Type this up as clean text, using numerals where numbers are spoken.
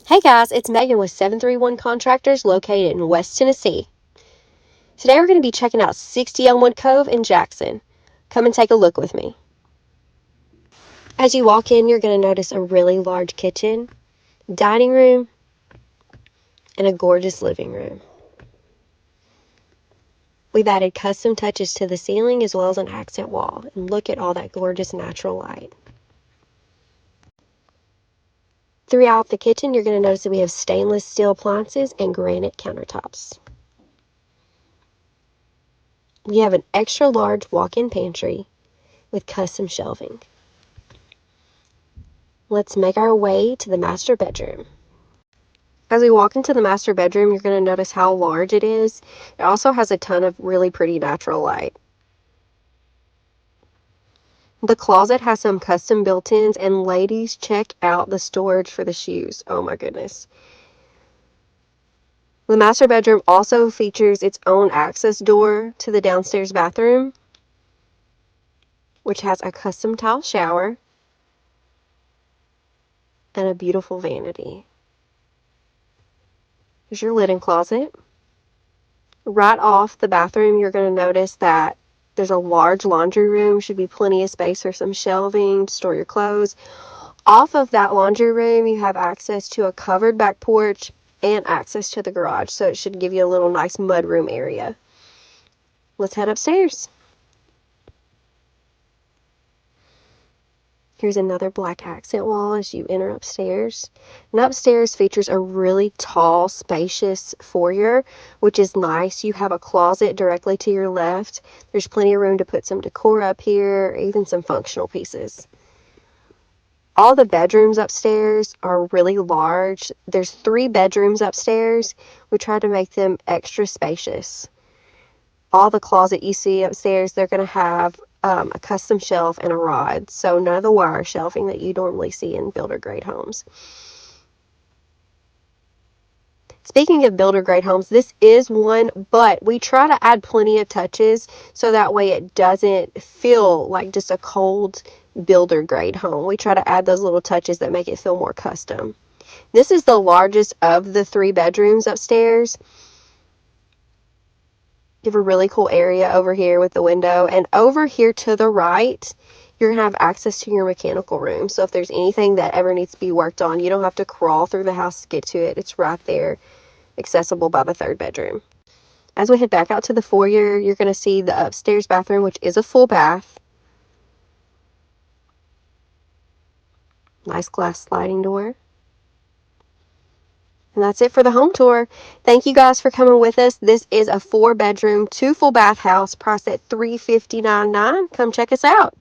Hey guys, it's Megan with 731 Contractors located in West Tennessee. Today we're going to be checking out 60 Elmwood Cove in Jackson. Come and take a look with me. As you walk in, you're going to notice a really large kitchen, dining room, and a gorgeous living room. We've added custom touches to the ceiling as well as an accent wall, and look at all that gorgeous natural light. Throughout the kitchen, you're going to notice that we have stainless steel appliances and granite countertops. We have an extra large walk-in pantry with custom shelving. Let's make our way to the master bedroom. As we walk into the master bedroom, you're going to notice how large it is. It also has a ton of really pretty natural light. The closet has some custom built-ins, and ladies, check out the storage for the shoes. Oh my goodness. The master bedroom also features its own access door to the downstairs bathroom, which has a custom tile shower and a beautiful vanity. Here's your linen closet. Right off the bathroom, you're going to notice that there's a large laundry room. Should be plenty of space for some shelving to store your clothes. Off of that laundry room, you have access to a covered back porch and access to the garage, so it should give you a little nice mudroom area. Let's head upstairs. Here's another black accent wall as you enter upstairs. And upstairs features a really tall, spacious foyer, which is nice. You have a closet directly to your left. There's plenty of room to put some decor up here, even some functional pieces. All the bedrooms upstairs are really large. There's 3 bedrooms upstairs. We tried to make them extra spacious. All the closet you see upstairs, they're going to have a custom shelf and a rod, so none of the wire shelving that you normally see in builder grade homes. Speaking of builder grade homes, this is one, but we try to add plenty of touches so that way it doesn't feel like just a cold builder grade home. We try to add those little touches that make it feel more custom. This is the largest of the 3 bedrooms upstairs. You have a really cool area over here with the window, and over here to the right you're going to have access to your mechanical room, so if there's anything that ever needs to be worked on, you don't have to crawl through the house to get to it. It's right there, accessible by the 3rd bedroom. As we head back out to the foyer, you're going to see the upstairs bathroom, which is a full bath. Nice glass sliding door. And that's it for the home tour. Thank you guys for coming with us. This is a 4-bedroom, 2 full bath house priced at $359.9. Come check us out.